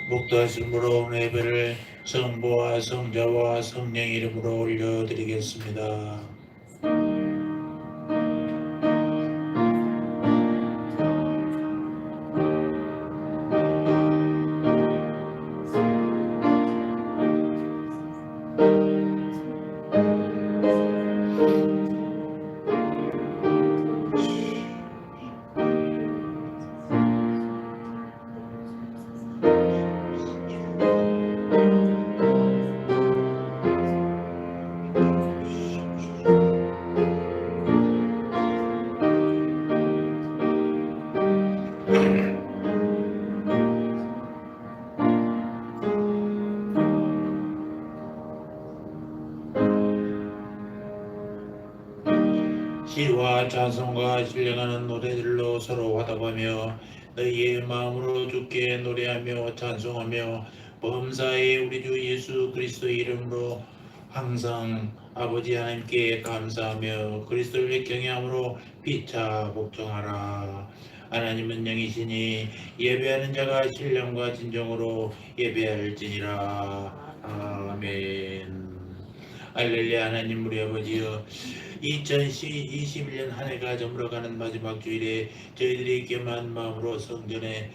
묵도하심으로 오늘 예배를 성부와 성자와 성령 이름으로 올려드리겠습니다. 시와 찬송과 신령하는 노래들로 서로 화답하며 너희의 마음으로 주께 노래하며 찬송하며 범사의 우리 주 예수 그리스도의 이름으로 항상 아버지 하나님께 감사하며 그리스도를 경외함으로 피차 복종하라. 하나님은 영이시니 예배하는 자가 신령과 진정으로 예배할지니라. 아멘. 할렐루야. 하나님 우리 아버지여, 2021년 한 해가 저물어가는 마지막 주일에 저희들이 겸한 마음으로 성전에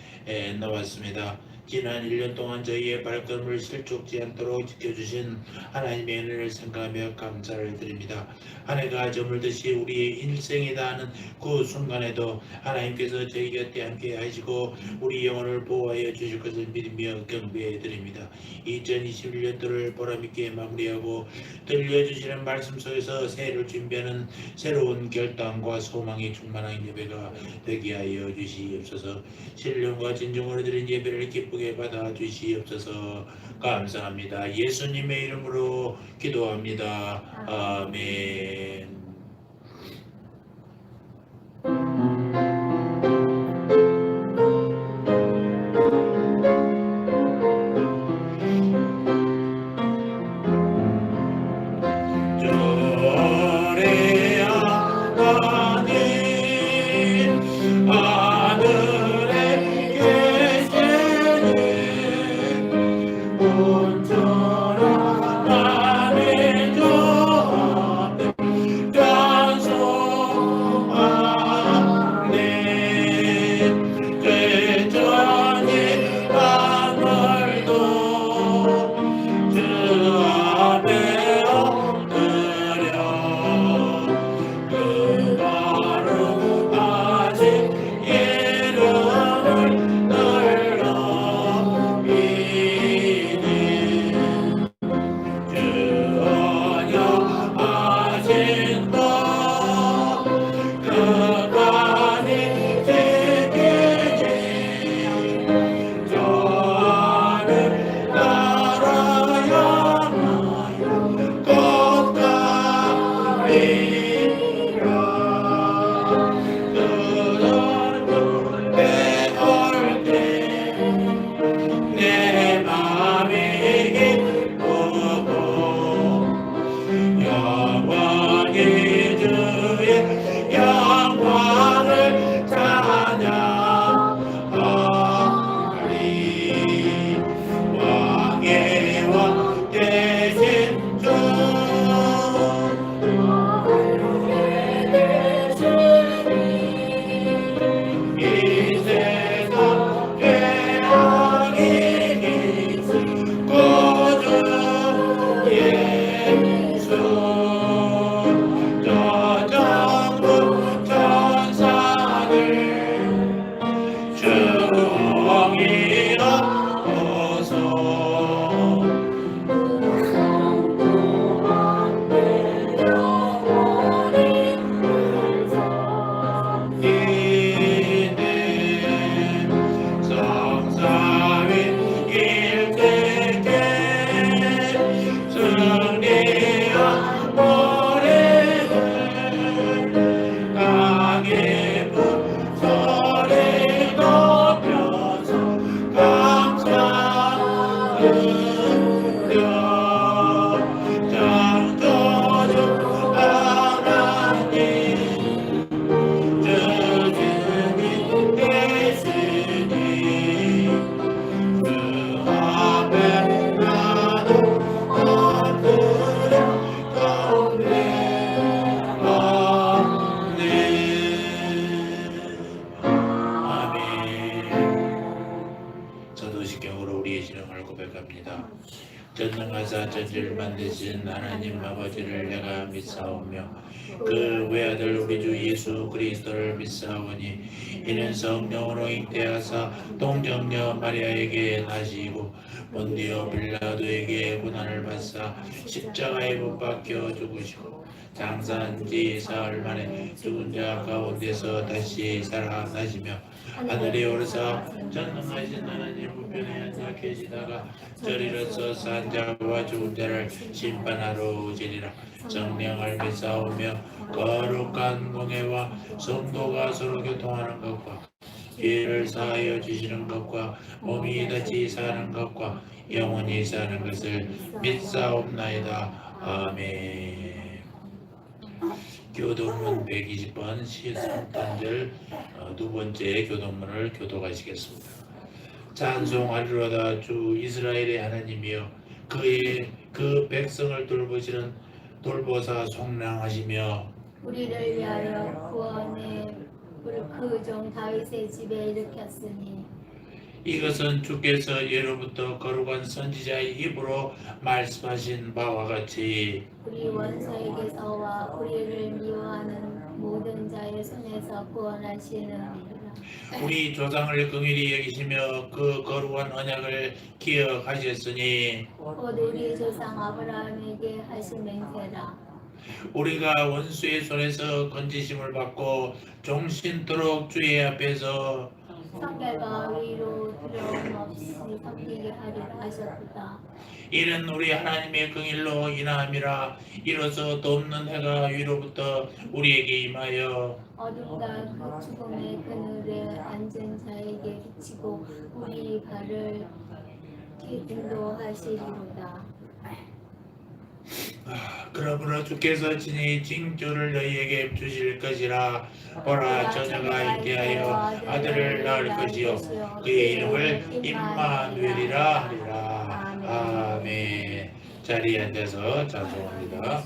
나왔습니다. 지난 1년 동안 저희의 발걸음을 실족지 않도록 지켜주신 하나님의 은혜를 생각하며 감사를 드립니다. 한 해가 저물듯이 우리의 인생에 닿는 그 순간에도 하나님께서 저희 곁에 함께 하시고 우리 영혼을 보호하여 주실 것을 믿으며 경배해 드립니다. 2021년도를 보람있게 마무리하고 들려주시는 말씀 속에서 새해를 준비하는 새로운 결단과 소망이 충만한 예배가 되게 하여 주시옵소서. 신령과 진정으로 드린 예배를 기쁘게 받아 주시옵소서. 감사합니다. 예수님의 이름으로 기도합니다. 아멘. 온전한 마음의 저 무식경으로 우리의 신앙을 고백합니다. 전능하사 전지를 만드신 하나님 아버지를 내가 믿사오며 그 외아들 우리 주 예수 그리스도를 믿사오니 이는 성령으로 잉태하사 동정녀 마리아에게 나시고 본디오 빌라도에게 고난을 받사 십자가에 못 박혀 죽으시고 장사한 지 사흘 만에 죽은 자 가운데서 다시 살아나시며 하늘에 오르사 전능하신 하나님 우편에 앉아 계시다가 저리로서 산 자와 죽은 자를 심판하러 오시리라. 성령을 믿사오며 거룩한 공회와 성도가 서로 교통하는 것과 죄를 사하여 주시는 것과 몸이 다시 사는 것과 영원히 사는 것을 믿사옵나이다. 아멘. 교동문 120번 시성탄절 두 번째 교동문을 교독하시겠습니다. 찬송하리로다. 주 이스라엘의 하나님이여 그 백성을 돌보사 속량하시며 우리를 위하여 구원의 그 종 다윗의 집에 일으켰으니 이것은 주께서 예로부터 거룩한 선지자의 입으로 말씀하신 바와 같이 우리 원수에게서와 우리를 미워하는 모든 자의 손에서 구원하시느니라. 우리 조상을 긍휼히 여기시며 그 거룩한 언약을 기억하셨으니 곧 우리 조상 아브라함에게 하신 맹세라. 우리가 원수의 손에서 건지심을 받고 종신토록 주의 앞에서 성결과 위로 두려움 없이 섬기게 하리라 하셨도다. 이는 우리 하나님의 긍휼로 인하함이라. 이로써 돕는 해가 위로부터 우리에게 임하여 어둠과 그 죽음의 그늘에 앉은 자에게 비치고 우리 발을 인도하시리로다. 그러므로 주께서 친히 징조를 너희에게 주실 것이라. 보라, 처녀가 잉태하여 아들을 낳을 것이요 그의 이름을 임마누엘이라 하리라. 아멘. 자리에 앉아서 찬송합니다.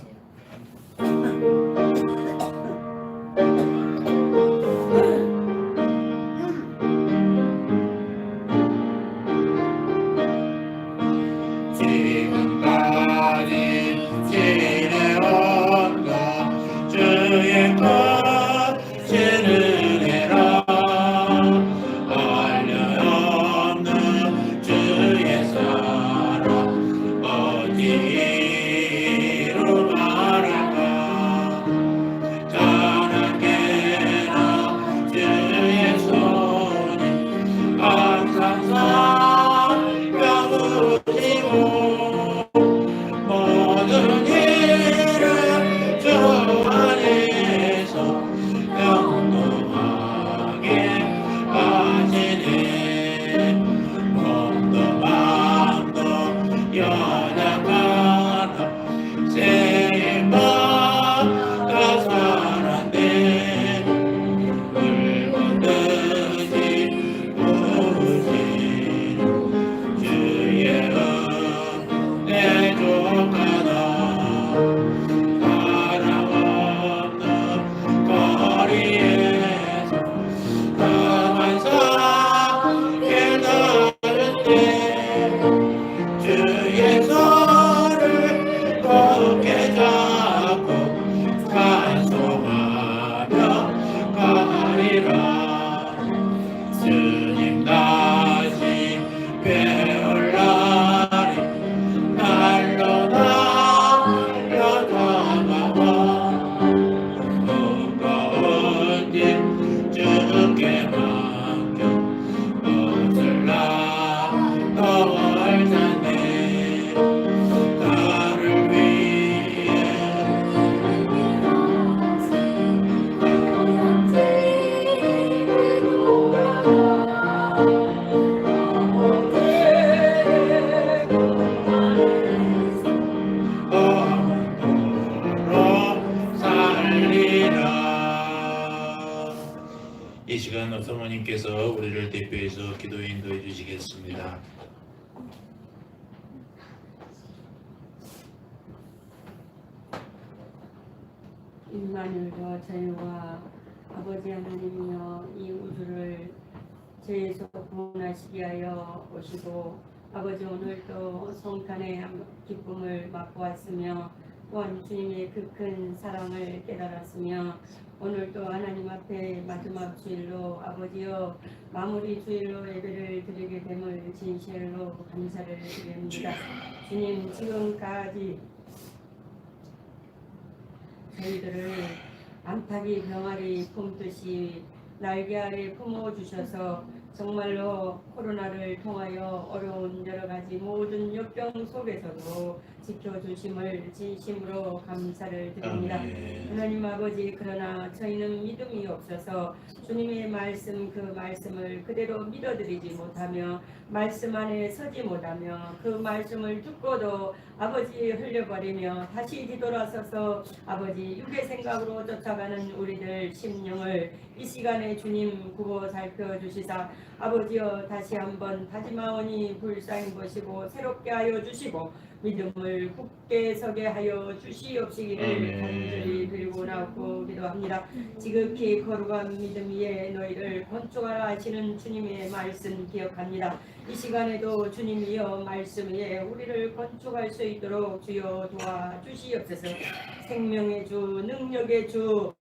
이 시간 사모님께서 우리를 대표해서 기도 인도해 주시겠습니다. 임마누엘과 자유와 아버지 하나님이여 이 우주를 죄에서 구원하시기 하여 오시고 아버지 오늘도 성탄의 기쁨을 맛보았으며 또한 주님의 그 큰 사랑을 깨달았으며 오늘도 하나님 앞에 마지막 주일로 아버지여 마무리 주일로 예배를 드리게 됨을 진실로 감사를 드립니다. 주님 지금까지 저희들을 암탉이 병아리 품듯이 날개 아래 품어주셔서 정말로 코로나를 통하여 어려운 여러 가지 모든 역경 속에서도 지켜주심을 진심으로 감사를 드립니다. 하나님 아버지, 그러나 저희는 믿음이 없어서 주님의 말씀 그 말씀을 그대로 믿어드리지 못하며 말씀 안에 서지 못하며 그 말씀을 듣고도 아버지 흘려버리며 다시 뒤돌아서서 아버지 육의 생각으로 쫓아가는 우리들 심령을 이 시간에 주님 구워 살펴주시사 아버지여 다시 한번 다짐하오니 불쌍히 보시고 새롭게 하여 주시고 믿음을 굳게 서게 하여 주시옵시기를 간절히 빌고 나오고 기도합니다. 지극히 거룩한 믿음 위에 너희를 건축하라 하시는 주님의 말씀 기억합니다. 이 시간에도 주님이여 말씀 위에 우리를 건축할 수 있도록 주여 도와주시옵소서. 생명의 주, 능력의 주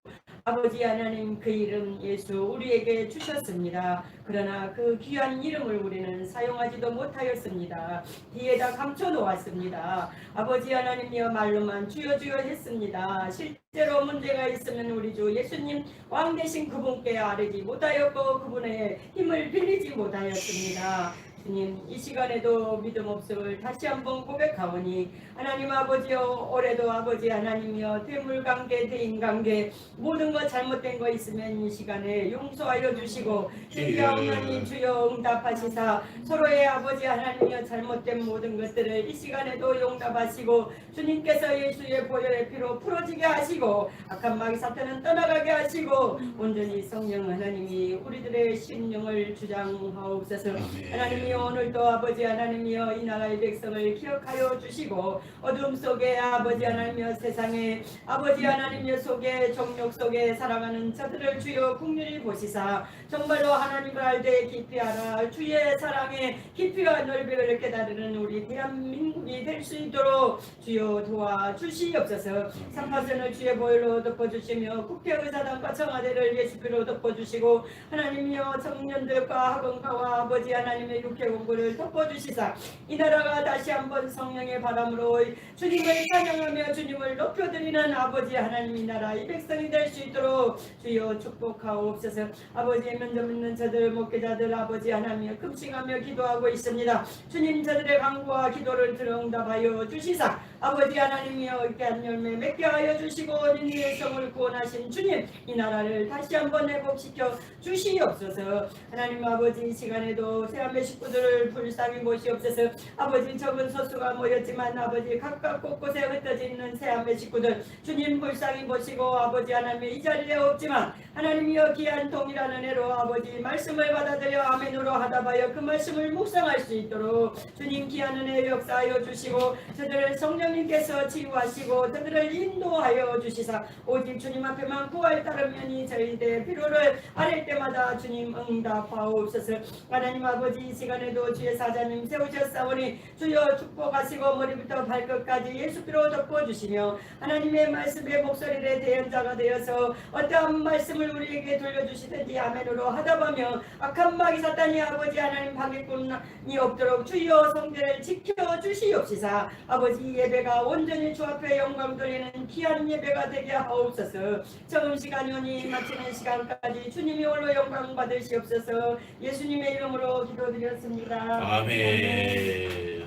아버지 하나님, 그 이름 예수 우리에게 주셨습니다. 그러나 그 귀한 이름을 우리는 사용하지도 못하였습니다. 뒤에다 감춰 놓았습니다. 아버지 하나님이여 말로만 주여 주여 했습니다. 실제로 문제가 있으면 우리 주 예수님 왕 되신 그분께 아뢰지 못하였고 그분의 힘을 빌리지 못하였습니다. 주님, 이 시간에도 믿음 없음을 다시 한번 고백하오니 하나님 아버지여, 올해도 아버지 하나님이여 대물관계 대인관계 모든 것 잘못된 거 있으면 이 시간에 용서하여 주시고 회개하오니 주여 응답하시사 서로의 아버지 하나님이여 잘못된 모든 것들을 이 시간에도 용납하시고 주님께서 예수의 보혈의 피로 풀어지게 하시고 악한 마귀 사탄은 떠나가게 하시고 온전히 성령 하나님이 우리들의 심령을 주장하옵소서. 하나님이 오늘도 아버지 하나님이여 이 나라의 백성을 기억하여 주시고 어둠 속에 아버지 하나님이여 세상에 아버지 하나님이여 속에 정욕 속에 살아가는 자들을 주여 국률이 보시사 정말로 하나님을 알되 깊이 알아 주의 사랑의 깊이와 넓이를 깨달으는 우리 대한민국이 될 수 있도록 주여 도와주시옵소서. 삼파선을 주의 보혈로 덮어주시며 국회의사당과 청와대를 예수피로 덮어주시고 하나님이여 청년들과 학원가와 아버지 하나님의 육회 공부를 덮어주시사 이 나라가 다시 한번 성령의 바람으로 주님을 찬양하며 주님을 높여드리는 아버지 하나님의 나라 이 백성이 될 수 있도록 주여 축복하옵소서. 아버지의 면접 있는 저들 목회자들 아버지 하나님이여 금식하며 기도하고 있습니다. 주님 저들의 간구와 기도를 들응답하여 주시사 아버지 하나님이여 귀한 열매 맺게 하여 주시고 니네의 성을 구원하신 주님 이 나라를 다시 한번 회복시켜 주시옵소서. 하나님 아버지 이 시간에도 새한배 식구들을 불쌍히 보시옵소서. 아버지 적은 소수가 모였지만 아버지 각각 곳곳에 흩어져 있는 새한배 식구들 주님 불쌍히 보시고 아버지 하나님의 이 자리에 없지만 하나님이여 귀한 동일한 은혜로 아버지 말씀을 받아들여 아멘으로 하다바여 그 말씀을 묵상할 수 있도록 주님 귀한 은혜 역사하여 주시고 저들을 성령님께서 치유하시고 저들을 인도하여 주시사 오직 주님 앞에만 구할 따르면이 저희들의 필요를 아랠 때마다 주님 응답하옵소서. 하나님 아버지 이 시간에도 주의 사자님 세우셨사오니 주여 축복하시고 머리부터 발끝까지 예수께로 덮어주시며 하나님의 말씀의 목소리를 대연자가 되어서 어떠한 말씀을 우리에게 돌려주시든지 아멘으로 하다보며 악한 마귀 사탄이 아버지 하나님 방해꾼이 없도록 주여 성전을 지켜주시옵시사 아버지 예배가 온전히 주 앞에 영광 돌리는 귀한 예배가 되게 하옵소서. 적은 시간이 오니 마치는 시간까지 주님이 홀로 영광 받으시옵소서. 예수님의 이름으로 기도드렸습니다. 아멘.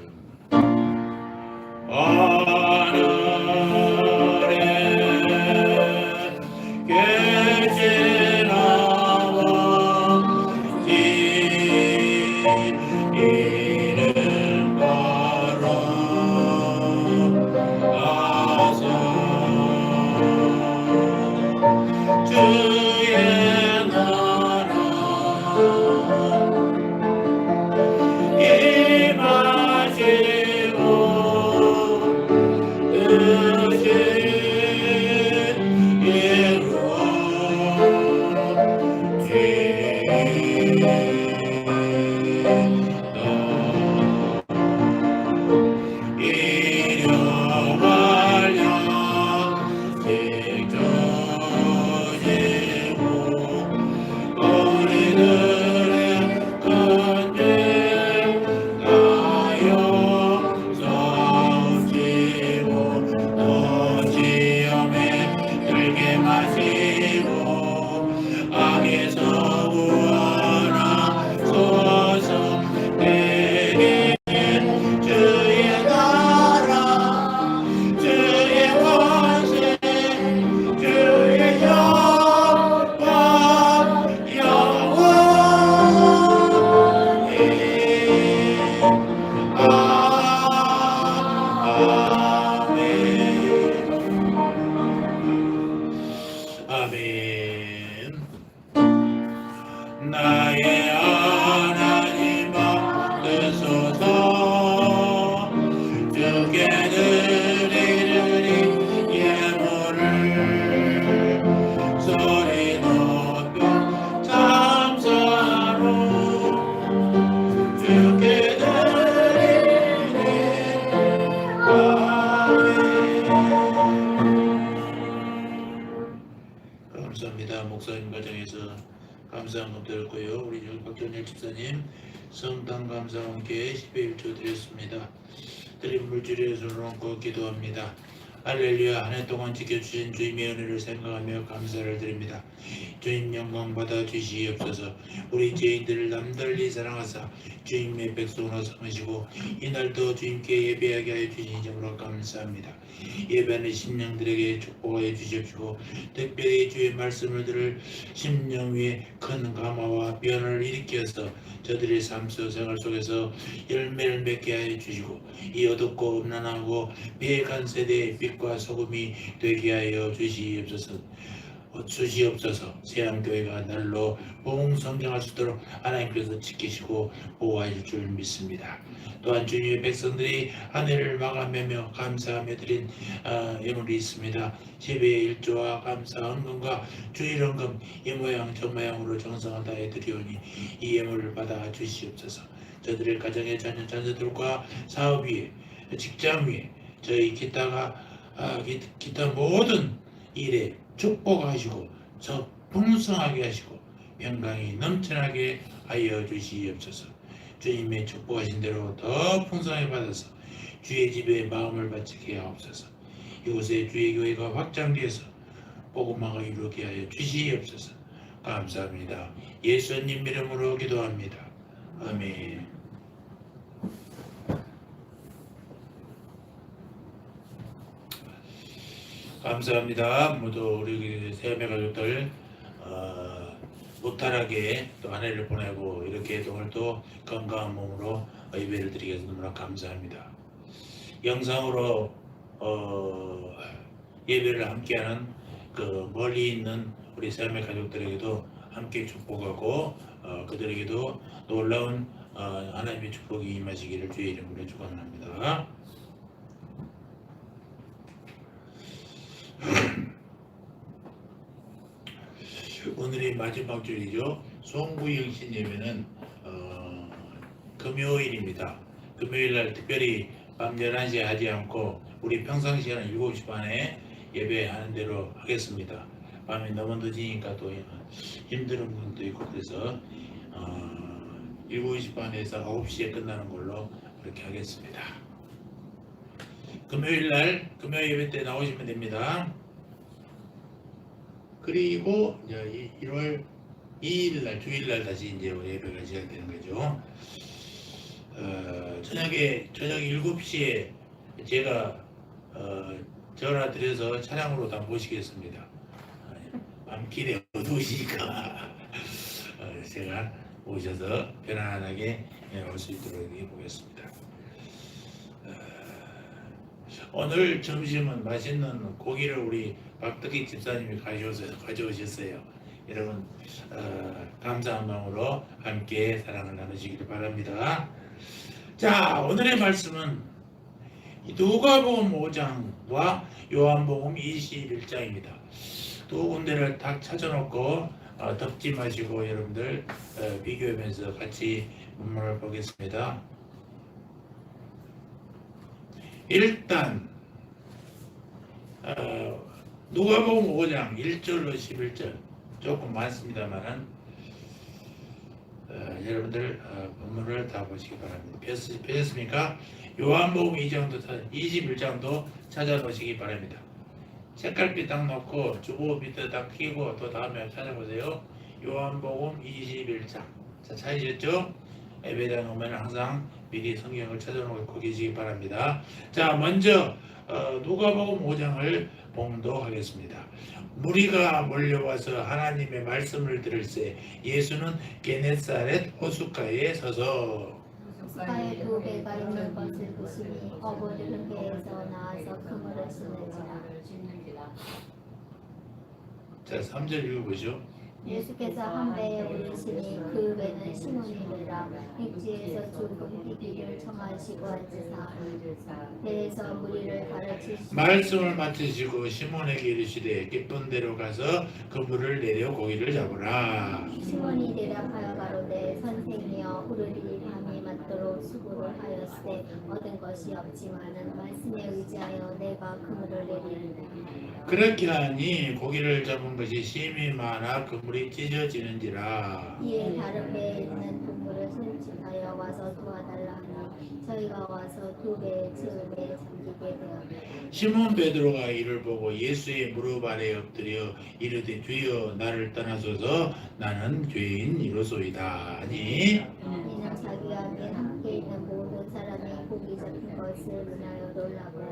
하늘에 계신 아버지 이름 바라서 주의 나라 임하시고 함께 드리네. 아멘. 감사합니다. 목사님 과정에서 감사한 것 드렸고요. 우리 박전일 집사님 성당 감사원께 10회 1조 드렸습니다. 드린 물질의 손을 얹고 기도합니다. 할렐루야. 한 해 동안 지켜주신 주님의 은혜를 생각하며 감사를 드립니다. 주님 영광 받아 주시옵소서. 우리 죄인들을 남달리 사랑하사 주님의 백성으로 삼으시고 이날도 주님께 예배하게 하여 주신 점으로 감사합니다. 예배하는 심령들에게 축복하여 주십시오. 특별히 주의 말씀을 들을 심령 위에 큰 감화와 변화를 일으켜서 저들의 삶 생활 속에서 열매를 맺게 하여 주시고 이 어둡고 음란하고 배간 세대의 빛과 소금이 되게 하여 주시옵소서. 세암교회가 날로 성장할 수 있도록 하나님께서 지키시고 보호하실 줄 믿습니다. 또한 주님의 백성들이 한 해를 마감하며 감사하며 드린 예물이 있습니다. 10의 1조와 감사 헌금과 주일 헌금 이 모양 저 모양으로 정성을 다해 드리오니 이 예물을 받아 주시옵소서. 저들의 가정의 자녀들과 사업 위에 직장 위에 저희 기타 모든 일에 축복하시고 저 풍성하게 하시고 평강이 넘쳐나게 하여 주시옵소서. 주님의 축복하신 대로 더 풍성하게 받아서 주의 집에 마음을 바치게 하옵소서. 이곳에 주의 교회가 확장되어서 복음화가 이루게 하여 주시옵소서. 감사합니다. 예수님 이름으로 기도합니다. 아멘. 감사합니다. 모두 우리 세아매 가족들 무탈하게 또 한 해를 보내고 이렇게 오늘 또 건강한 몸으로 예배를 드리게 해서 너무나 감사합니다. 영상으로 예배를 함께하는 그 멀리 있는 우리 세아매 가족들에게도 함께 축복하고 그들에게도 놀라운 하나님의 축복이 임하시기를 주의 이름으로 축원합니다. 오늘이 마지막 주일이죠. 송구영신 예배는 금요일입니다. 금요일날 특별히 밤 11시에 하지 않고 우리 평상시에는 7시 반에 예배하는 대로 하겠습니다. 밤이 너무 늦으니까 또 힘든 분도 있고 그래서 7시 반에서 9시에 끝나는 걸로 그렇게 하겠습니다. 금요일날 금요 예배 때 나오시면 됩니다. 그리고 이제 1월 2일날 주일날 다시 이제 예배가 시작되는 거죠. 저녁 7시에 제가 전화 드려서 차량으로 다 모시겠습니다. 밤길에 어두우시니까 제가 오셔서 편안하게 올 수 있도록 해보겠습니다. 오늘 점심은 맛있는 고기를 우리 박덕희 집사님이 가져오셨어요. 여러분 감사한 마음으로 함께 사랑을 나누시기를 바랍니다. 자, 오늘의 말씀은 누가복음 5장과 요한복음 21장입니다. 두 군데를 딱 찾아놓고 덮지 마시고 여러분들 비교하면서 같이 본문을 보겠습니다. 일단 누가복음 5장 1절로 11절 조금 많습니다만은 여러분들 본문을 다 보시기 바랍니다. 펴셨습니까? 요한복음 2장도 21장도 찾아보시기 바랍니다. 색깔빛 딱 놓고 주보 밑에 딱 끼고 또 다음에 찾아보세요. 요한복음 21장. 자, 찾으셨죠? 예배당 오면 항상 미리 성경을 찾아놓고 계시기 바랍니다. 자, 먼저 누가복음 5장을 봉독하겠습니다. 무리가 몰려와서 하나님의 말씀을 들을새 예수는 게네사렛 호숫가에 서서 숫가에 두 배가 있는 것을 보시니 어부들은 배에서 나와서 그물을 쓰는지라. 자, 3절 읽어보시죠. 예수께서 한 배에 오르시니 그 배는 시몬이라. 육지에서 조금 비기를 청하시고 앉으사 배에서 무리를 가르치시고 말씀을 마치시고 시몬에게 이르시되 깊은 데로 가서 그물을 내려 고기를 잡으라. 시몬이 대답하여 가로되 선생이여 우리들이 밤이 먹도록 수고를 하였으되 얻은 것이 없지만은 말씀에 의지하여 내가 그물을 내리리니 그렇게 하니 고기를 잡은 것이 심히 많아 그물이 찢어지는지라. 이에 다른 배에 있는 동물을 손짓하여 와서 도와달라 하니 저희가 와서 두 배의 즈음에 잠기게 되었다. 시몬 베드로가 이를 보고 예수의 무릎 아래 엎드려 이르되 주여 나를 떠나소서 나는 죄인이로소이다 하니 이는 자기와 함께 있는 모든 사람이 고기 잡힌 것을 인하여 놀라고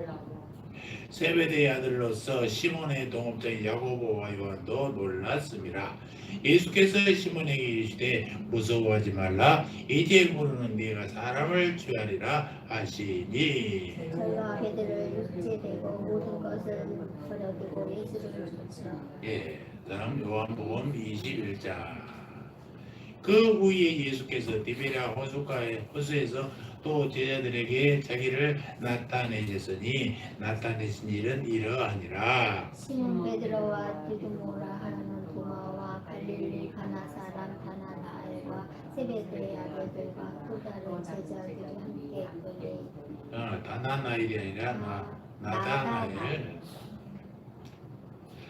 세베대의 아들로서 시몬의 동업자인 야고보와 요한도 놀랐습니다. 예수께서 시몬에게 이르시되 무서워하지 말라 이제 부르는 네가 사람을 취하리라 하시니 저희가 배들을 육지되고 모든 것을 버려두고 예수를 쫓으라. 예, 다음 요한복음 21장. 그 후에 예수께서 디베랴 호수에서 또 제자들에게 자기를 나타내셨으니 나타내신 일은 이러하니라. 시몬 베드로와 디두모라 하는 도마와 갈릴리 가나 사람 다나나엘과 세베드의 아들들과 또 다른 제자들이 함께 있더니 다나나엘이 아니라 나다나엘.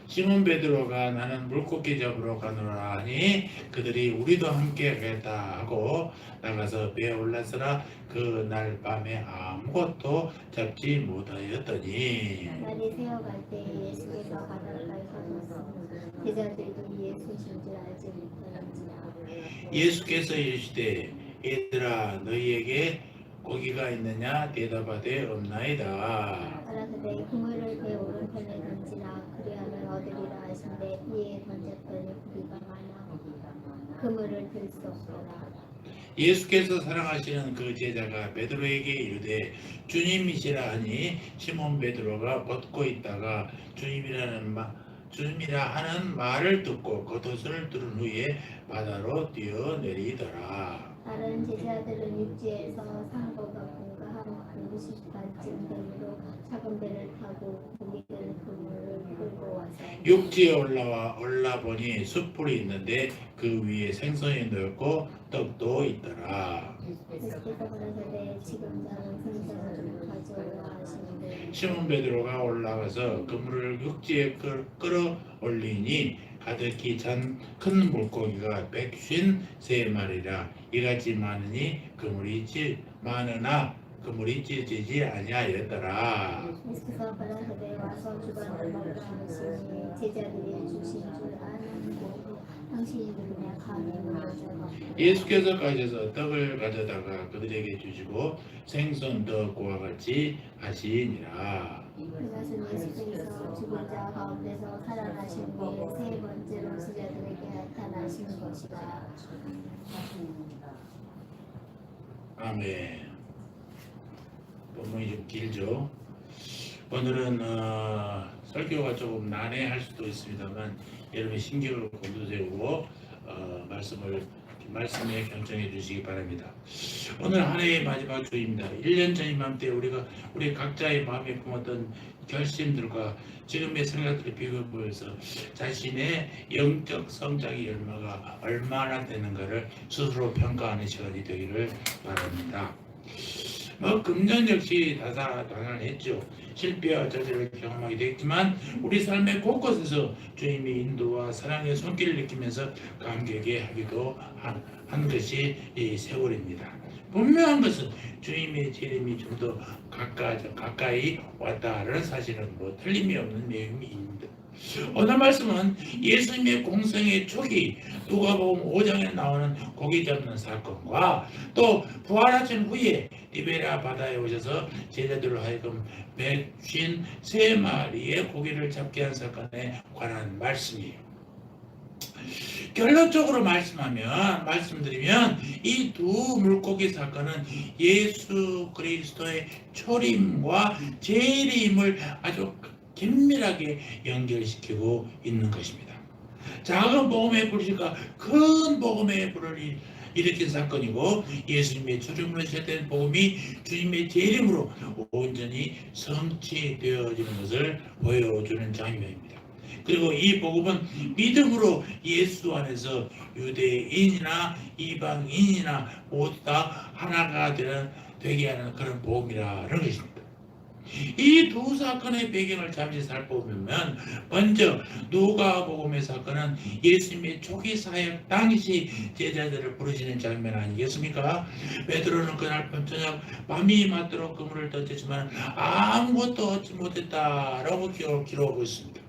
시몬 베드로가 나는 물고기 잡으러 가노라 하니 그들이 우리도 함께 가겠다 하고 나가서 배에 올랐으나 그 날 밤에 아무것도 잡지 못하였더니 날이 새어갈 때 예수께서 바닷가에 서셨으니 제자들도 예수신 줄 알지 못하는지라. 예수께서 이르시되 얘들아 너희에게 고기가 있느냐 대답하되 없나이다. 가라사대 그물을 배 오른편에 던지라 그리하면 얻으리라 하신대 이에 던졌더니 고기가 많아 그물을 들 수 없더라. 예수께서 사랑하시는 그 제자가 베드로에게 이르되 주님이시라 하니 시몬 베드로가 벗고 있다가 주님이라 하는 말을 듣고 겉옷을 두른 후에 바다로 뛰어내리더라. 다른 제자들은 육지에서 상고가 공가한 90반쯤 되므로 작은 배를 타고 고기들 그물을 끌고 와서 육지에 올라보니 숯불이 있는데 그 위에 생선이 놓였고 떡도 있더라. 예수께서 가라사대 지금 자는 생선을 가져오라 하시는데 시몬 베드로가 올라가서 그물을 육지에 끌어 올리니 가득히 찬 큰 물고기가 153마리라. 이같이 많으니 그물이 찢어지지 아니하였더라. 예수께서 가라사대 와서 주관을 먹으라 하시니 제자들이 주신 줄 아는 고 당신이 누구냐 감히 물어서 예수께서 가셔서 떡을 가져다가 그들에게 주시고 생선 떡과 같이 하시니라. 그것은 예수께서 죽은 자 가운데서 살아나신 후에 세 번째로 제자들에게 나타나시는 것이다. 아멘. 본문이 좀 길죠. 오늘은 설교가 조금 난해할 수도 있습니다만 여러분 신경을 곤두세우고 말씀에 경청해 주시기 바랍니다. 오늘 한 해의 마지막 주입니다. 1년 전 이맘때 우리 각자의 마음에 품었던 결심들과 지금의 생각들을 비교해서 자신의 영적 성장의 열매가 얼마나 되는가를 스스로 평가하는 시간이 되기를 바랍니다. 금전 역시 다산했죠. 실패와 저주를 경험하게 됐지만 우리 삶의 곳곳에서 주님의 인도와 사랑의 손길을 느끼면서 감격해 하기도 한 것이 이 세월입니다. 분명한 것은 주님의 재림이 좀 더 가까이 왔다는 사실은 틀림이 없는 내용입니다. 오늘 말씀은 예수님의 공생의 초기 누가복음 5장에 나오는 고기 잡는 사건과 또 부활하신 후에 디베랴 바다에 오셔서 제자들로 하여금 153마리의 고기를 잡게 한 사건에 관한 말씀이에요. 결론적으로 말씀드리면 이 두 물고기 사건은 예수 그리스도의 초림과 재림을 아주 긴밀하게 연결시키고 있는 것입니다. 작은 복음의 불씨가 큰 복음의 불을 일으킨 사건이고 예수님의 초림으로 시작된 복음이 주님의 재림으로 온전히 성취되어지는 것을 보여주는 장면입니다. 그리고 이 복음은 믿음으로 예수 안에서 유대인이나 이방인이나 모두 다 하나가 되게 하는 그런 복음이라는 것입니다. 이 두 사건의 배경을 잠시 살펴보면 먼저 누가복음의 사건은 예수님의 초기 사역 당시 제자들을 부르시는 장면 아니겠습니까? 베드로는 그날 저녁 밤이 맞도록 그물을 던졌지만 아무것도 얻지 못했다라고 기록하고 있습니다.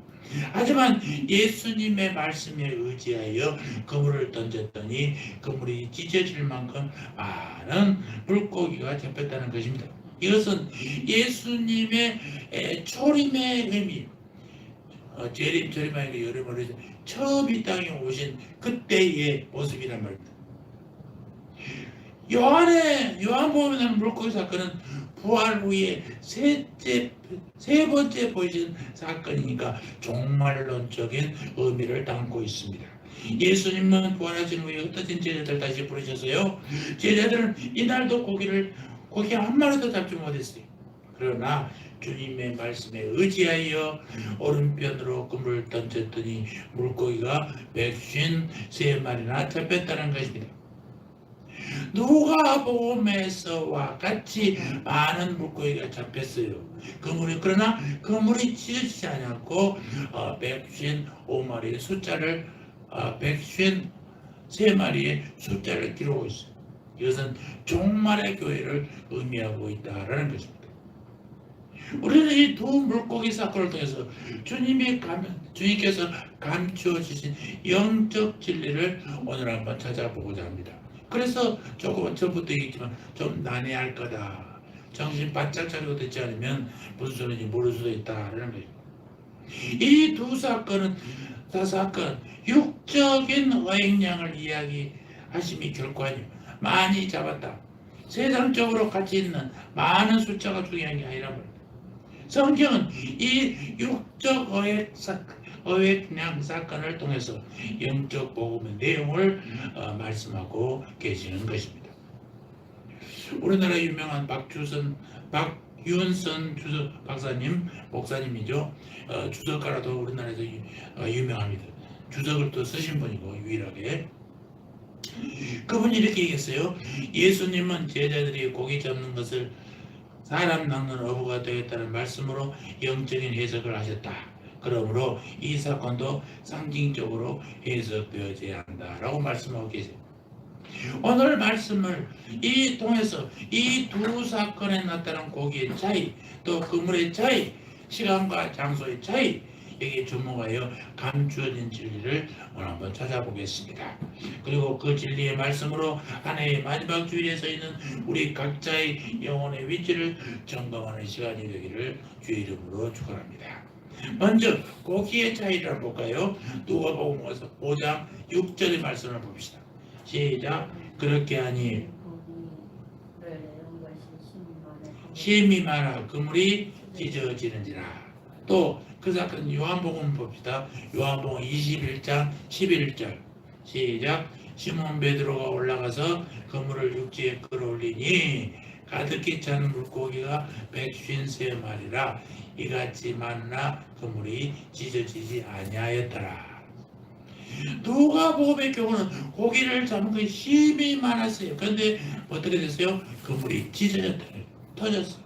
하지만 예수님의 말씀에 의지하여 그물을 던졌더니 그물이 찢어질 만큼 많은 물고기가 잡혔다는 것입니다. 이것은 예수님의 초림의 의미, 재림하니까 여러 말이죠. 처음 이 땅에 오신 그때의 모습이란 말입니다. 요한복음에 나오는 물고기 사건은 부활 후에 세 번째 보여진 사건이니까 종말론적인 의미를 담고 있습니다. 예수님은 부활하신 후에 흩어진 제자들 다시 부르셔서요. 제자들은 이날도 고기 한 마리도 잡지 못했어요. 그러나 주님의 말씀에 의지하여 오른편으로 그물을 던졌더니 물고기가 153마리나 잡혔다는 것입니다. 누가복음에서와 같이 많은 물고기가 잡혔어요. 그러나 그물이 찢어지지 않았고 155마리의 숫자를 153마리의 숫자를 기록하고 있어요. 이것은 종말의 교회를 의미하고 있다라는 것입니다. 우리는 이 두 물고기 사건을 통해서 주님께서 감추어 주신 영적 진리를 오늘 한번 찾아보고자 합니다. 그래서 조금은 전부터 얘기했지만 좀 난해할 거다. 정신 바짝 차리고 듣지 않으면 무슨 소리인지 모를 수도 있다라는 거예요. 이 두 사건은 육적인 어획량을 이야기하심이 결코 아니에요. 많이 잡았다. 세상적으로 가치 있는 많은 숫자가 중요한 게 아니란 말입니다. 성경은 이 육적 어획량 사건을 통해서 영적 복음의 내용을 말씀하고 계시는 것입니다. 우리나라 유명한 박윤선 박사님, 목사님이죠. 주석가라도 우리나라에서 유명합니다. 주석을 또 쓰신 분이고 유일하게. 그분이 이렇게 얘기했어요. 예수님은 제자들이 고기 잡는 것을 사람 낚는 어부가 되겠다는 말씀으로 영적인 해석을 하셨다. 그러므로 이 사건도 상징적으로 해석되어져야 한다라고 말씀하고 계세요. 오늘 말씀을 통해서 이 두 사건에 나타난 고기의 차이, 또 그물의 차이, 시간과 장소의 차이, 여기에 주목하여 감추어진 진리를 오늘 한번 찾아보겠습니다. 그리고 그 진리의 말씀으로 한 해의 마지막 주일에 서 있는 우리 각자의 영혼의 위치를 점검하는 시간이 되기를 주의 이름으로 축원합니다. 먼저 고기의 차이를 한번 볼까요? 누가복음 5장 6절의 말씀을 봅시다. 시작. 그렇게 하니 심이 많아 그물이 찢어지는지라. 또 그 사건 요한복음 봅시다. 요한복음 21장 11절 시작. 시몬 베드로가 올라가서 그물을 육지에 끌어올리니 가득히 찬 물고기가 153마리라. 이같이 많으나 그물이 찢어지지 아니하였더라. 누가복음의 경우는 고기를 잡은 것이 심히 많았어요. 그런데 어떻게 됐어요? 그물이 찢어졌다. 터졌어요.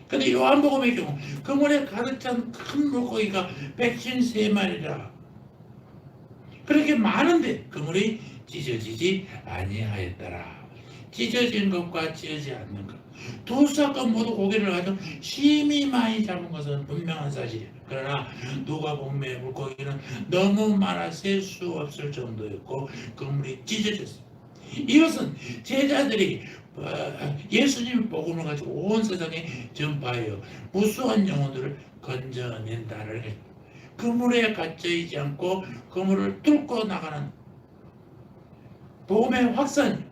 근데 요한복음의 경우 그물에 가득 찬 큰 물고기가 153마리라. 그렇게 많은데 그물이 찢어지지 아니하였더라. 찢어진 것과 찢어지지 않는 것, 두 사건 모두 고기를 가지고 심히 많이 잡은 것은 분명한 사실이에요. 그러나 누가복음의 물고기는 너무 많아 셀 수 없을 정도였고 그물이 찢어졌어요. 이것은 제자들이 예수님 복음을 가지고 온 세상에 전파하여 무수한 영혼들을 건져낸다는 것입니다. 그물에 갇혀있지 않고 그물을 뚫고 나가는 복음의 확산,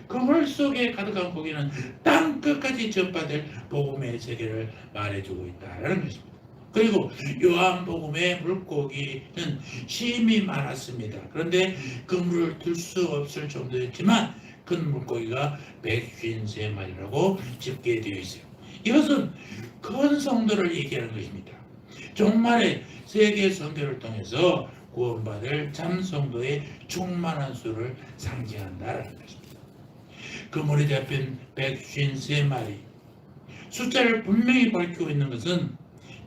그물 속에 가득한 고기는 땅 끝까지 전파될 복음의 세계를 말해주고 있다는 것입니다. 그리고 요한복음의 물고기는 심이 많았습니다. 그런데 그물을 들 수 없을 정도였지만 큰 물고기가 153마리라고 집계되어 있어요. 이것은 큰 성도를 얘기하는 것입니다. 종말의 세계 선교를 통해서 구원받을 참 성도의 충만한 수를 상징한다라는 것입니다. 그물에 잡힌 153마리 숫자를 분명히 밝히고 있는 것은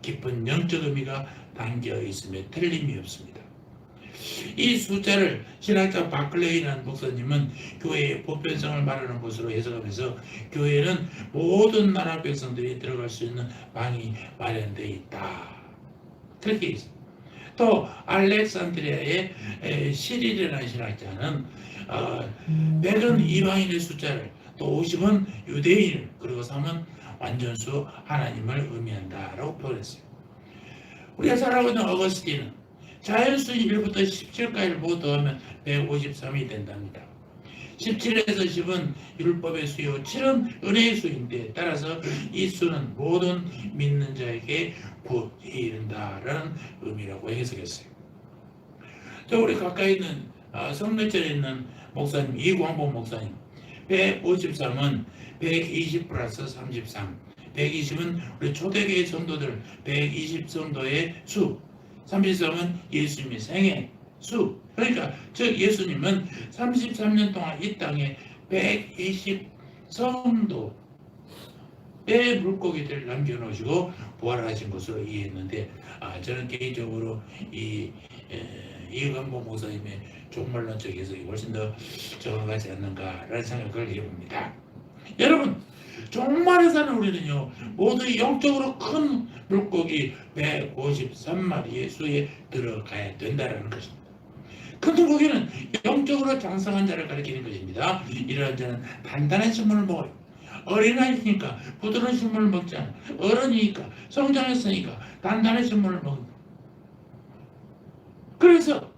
깊은 영적 의미가 담겨 있음에 틀림이 없습니다. 이 숫자를 신학자 바클레이라는 목사님은 교회의 보편성을 말하는 것으로 해석하면서 교회는 모든 나라 백성들이 들어갈 수 있는 방이 마련되어 있다. 그렇게 있습니다. 또 알렉산드리아의 시릴이라는 신학자는 100은 이방인의 숫자를 또 50은 유대인 그리고 3은 완전수 하나님을 의미한다라고 표현했어요. 우리가 살아가고 있는 어거스틴은 자연수인 1부터 17까지를 모두 더하면 153이 된답니다. 17에서 10은 율법의 수요, 7은 은혜의 수인데 따라서 이 수는 모든 믿는 자에게 구원이 이른다라는 의미라고 해석했어요. 또 우리 가까이 있는 성내천에 있는 목사님 이광복 목사님 153은 120 플러스 33 120은 우리 초대교회 성도들 120 성도의 수 33은 예수님의 생애 수 그러니까 즉 예수님은 33년 동안 이 땅에 120 성도의 물고기들을 남겨놓으시고 부활하신 것으로 이해했는데 저는 개인적으로 이광복 목사님의 종말론적 해석이 훨씬 더 정확하지 않는가라는 생각을 해봅니다. 여러분 종말에 사는 우리는요 모두 영적으로 큰 물고기 153마리의 수에 들어가야 된다는 것입니다. 큰 물고기는 영적으로 장성한 자를 가리키는 것입니다. 이러한 자는 단단한 식물을 먹어요. 어린아이니까 부드러운 식물을 먹지 않아요. 어른이니까 성장했으니까 단단한 식물을 먹는다. 그래서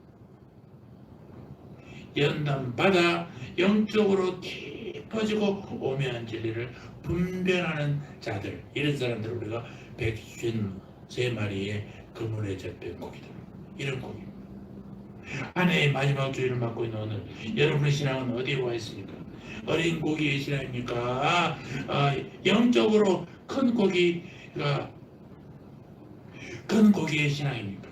연단받아 영적으로 깊어지고 오묘한 진리를 분별하는 자들 이런 사람들을 우리가 153마리의 그물에 잡힌 고기들 이런 고기입니다. 한 해의 마지막 주일을 맞고 있는 오늘 여러분의 신앙은 어디에 와 있습니까? 어린 고기의 신앙입니까? 영적으로 큰 고기의 신앙입니까?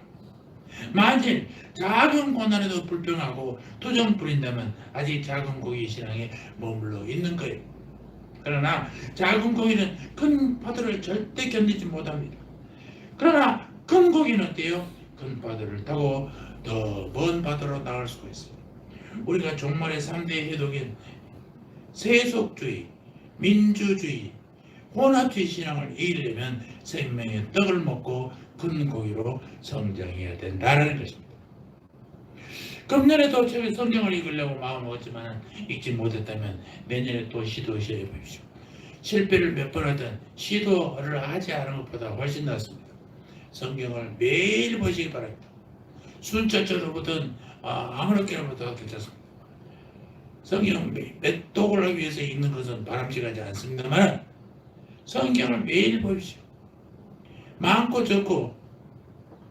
만일 작은 고난에도 불평하고 투정 부린다면 아직 작은 고기의 신앙에 머물러 있는 거예요. 그러나 작은 고기는 큰 파도를 절대 견디지 못합니다. 그러나 큰 고기는 어때요? 큰 파도를 타고 더 먼 파도로 나갈 수가 있어요. 우리가 종말의 3대 해독인 세속주의, 민주주의, 혼합주의 신앙을 이기려면 생명의 떡을 먹고 큰 고기로 성장해야 된다는 것입니다. 금년에도 성경을 읽으려고 마음먹었지만 읽지 못했다면 내년에 또 시도해 보십시오. 실패를 몇 번 하든 시도를 하지 않은 것보다 훨씬 낫습니다. 성경을 매일 보시기 바랍니다. 순차적으로 보든 아무렇게나 보든 괜찮습니다. 성경 맷독을 하기 위해서 읽는 것은 바람직하지 않습니다만 성경을 매일 보십시오. 많고 적고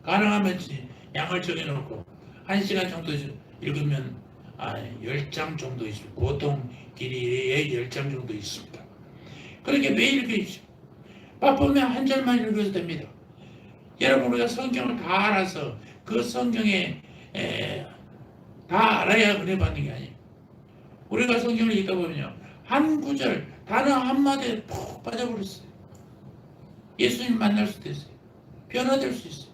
가능하면 양을 정해놓고 1시간 정도 읽으면 10장 정도 있습니다. 보통 길이에 10장 정도 있습니다. 그렇게 매일 읽으십시오. 바쁘면 한 절만 읽어도 됩니다. 여러분 우리가 성경을 다 알아서 그 성경에 다 알아야 은혜 받는 게 아니에요. 우리가 성경을 읽다 보면요 한 구절 단어 한마디에 푹 빠져버렸어요. 예수님 만날 수도 있어요. 변화될 수 있어요.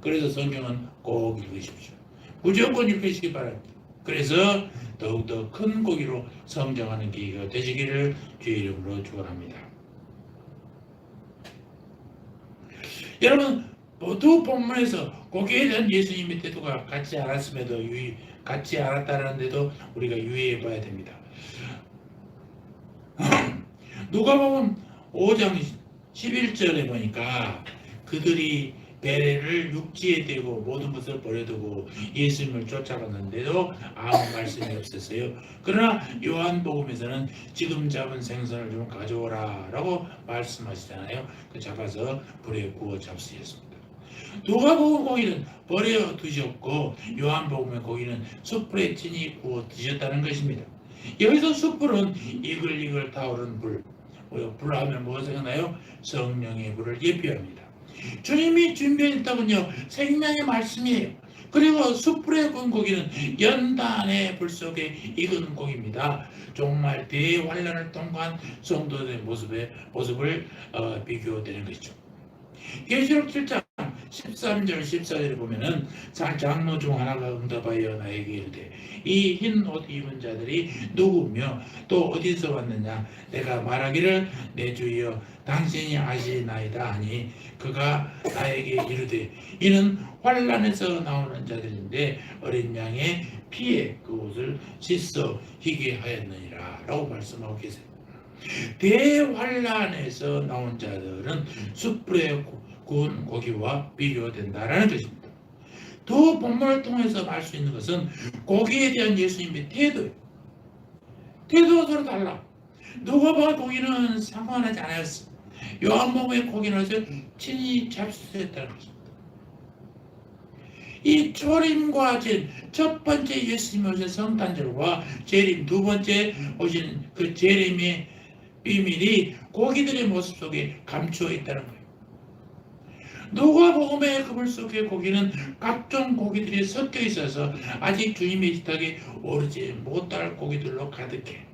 그래서 성경은 꼭 읽으십시오. 무조건 읽으시기 바랍니다. 그래서 더욱더 큰 고기로 성장하는 계기가 되시기를 주의 이름으로 축원합니다. 여러분 모두 본문에서 고기에 대한 예수님의 태도가 같지 않았음에도 같지 않았다는데도 우리가 유의해 봐야 됩니다. 누가복음 5장 11절에 보니까 그들이 배를 육지에 대고 모든 것을 버려두고 예수님을 쫓아갔는데도 아무 말씀이 없었어요. 그러나 요한복음에서는 지금 잡은 생선을 좀 가져오라 라고 말씀하시잖아요. 그 잡아서 불에 구워 잡수셨습니다. 누가복음 고기는 버려 두셨고 요한복음의 고기는 숯불에 친히 구워 드셨다는 것입니다. 여기서 숯불은 이글이글 타오르는 불, 불하면 뭐가 생각나요? 성령의 불을 예표합니다. 주님이 준비했다군요. 생명의 말씀이에요. 그리고 숯불에 구운 고기는 연단의 불 속에 익은 고기입니다. 정말 대환란을 통과한 성도들의 모습을 비교되는 것이죠. 계시록 7장 13절 14절에 보면은 장로 중 하나가 응답하여 나에게 이르되 이 흰 옷 입은 자들이 누구며 또 어디서 왔느냐 내가 말하기를 내 주여 당신이 아시나이다 하니 그가 나에게 이르되 이는 환란에서 나오는 자들인데 어린 양의 피에 그 옷을 씻어 희게 하였느니라 라고 말씀하고 계세요. 대환란에서 나온 자들은 숯불에 구운 고기와 비교된다라는 것입니다. 두 본문을 통해서 알 수 있는 것은 고기에 대한 예수님의 태도예요. 태도가 서로 달라. 누가복음 고기는 상관하지 않았어. 요한복음의 고기는 친히 잡수했다는 것입니다. 이 초림과 재림, 첫 번째 예수님이 오신 성탄절과 재림, 두 번째 오신 그 재림의 비밀이 고기들의 모습 속에 감추어 있다는 거예요. 누가복음의 그물 속의 고기는 각종 고기들이 섞여 있어서 아직 주님의 식탁에 오르지 못할 고기들로 가득해.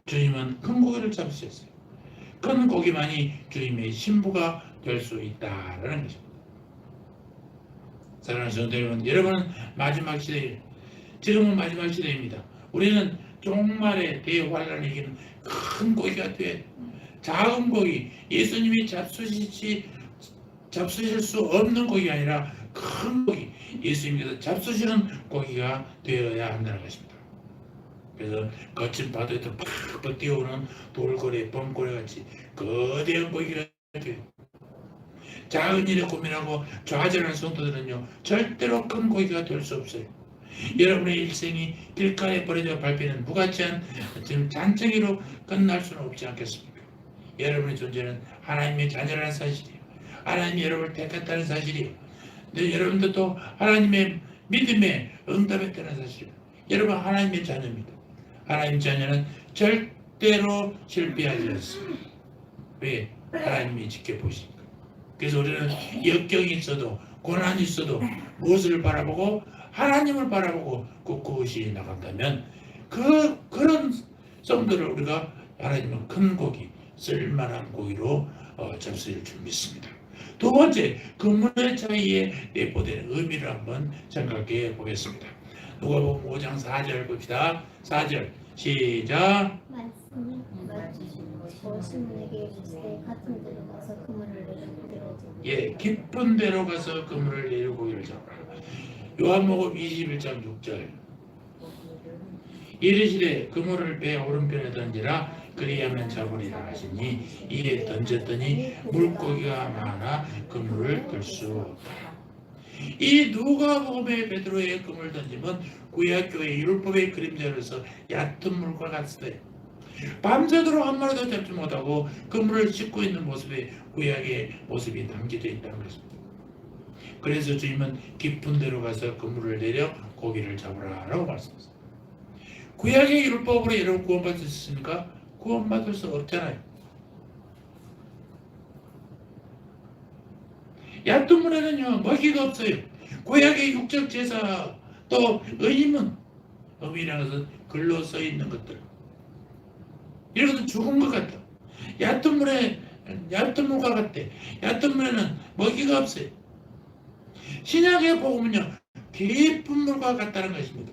주님은 큰 고기를 잡으셨어요. 큰 고기만이 주님의 신부가 될 수 있다라는 것입니다. 사랑하는 성도 여러분, 여러분은 마지막 시대에, 지금은 마지막 시대입니다. 우리는 종말의 대환란을 이기는 큰 고기가 돼. 작은 고기, 예수님이 잡수실 수 없는 고기가 아니라 큰 고기, 예수님께서 잡수시는 고기가 되어야 한다는 것입니다. 그래서 거친 파도에도 팍팍 뛰어오는 돌고래, 범고래 같이 거대한 고기가 돼요. 작은 일에 고민하고 좌절하는 성도들은요 절대로 큰 고기가 될 수 없어요. 여러분의 일생이 길가에 버려져 밟히는 무가치한 지금 잔챙이로 끝날 수는 없지 않겠습니까? 여러분의 존재는 하나님의 자녀라는 사실이에요. 하나님이 여러분을 택했다는 사실이에요. 여러분도 또 하나님의 믿음에 응답했다는 사실이에요. 여러분 하나님의 자녀입니다. 하나님 자녀는 절대로 실패하지 않습니다. 왜? 하나님이 지켜보시니까. 그래서 우리는 역경이 있어도 고난이 있어도 무엇을 바라보고 하나님을 바라보고 꿋꿋이 나간다면 그런 성도를 우리가 하나님은 큰 고기, 쓸만한 고기로 잡수실 줄 믿습니다. 두 번째, 그물의 차이에 내포되는 의미를 한번 생각해 보겠습니다. 누가복음 5장 4절 봅시다. 4절 시작. 말씀이 맞으시고 신문에게 이르시되 같은 데로 가서 그물을 내려 고기를 잡으라. 예, 깊은 데로 가서 그물을 내려 고기를 잡으라. 요한복음 21장 6절 이르시되 그물을 배 오른편에 던지라 그리하면 잡으리라 하시니 이에 던졌더니 물고기가 많아 그물을 들 수 없다. 이 누가복음의 베드로의 그물 던짐은 구약교의 율법의 그림자로서 얕은 물과 같으되 밤새도록 한 마리도 잡지 못하고 그물을 씻고 있는 모습에 구약의 모습이 담겨져 있다는 것입니다. 그래서 주님은 깊은 데로 가서 그물을 내려 고기를 잡으라라고 말씀하셨습니다. 구약의 율법으로 여러분 구원받을 수 있습니까? 구원받을 수 없잖아요. 얕은 물에는요 먹이가 없어요. 구약의 육적 제사 또 의문, 의문이라는 것은 글로 써 있는 것들, 이런 것은 죽은 것 같다. 얕은 물과 같대. 얕은 물에는 먹이가 없어요. 신약의 복음은요 깊은 물과 같다는 것입니다.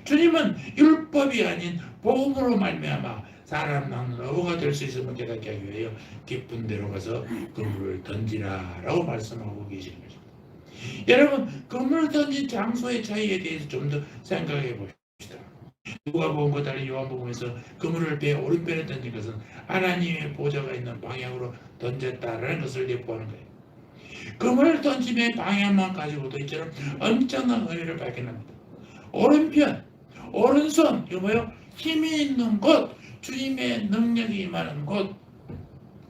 주님은 율법이 아닌 복음으로 말미암아 사람 낳는 어부가 될 수 있음을 깨닫게 하기 위하여 깊은 데로 가서 그물을 던지라라고 말씀하고 계시는 것입니다. 여러분, 그물을 던진 장소의 차이에 대해서 좀 더 생각해 봅시다. 누가복음과 달리 요한복음에서 그물을 배 오른편에 던진 것은 하나님의 보좌가 있는 방향으로 던졌다라는 것을 내포하는 거예요. 그물을 던짐의 방향만 가지고도 이처럼 엄청난 의미를 발견합니다. 오른편, 오른손, 이거 뭐요? 힘이 있는 곳, 주님의 능력이 임하는 곳,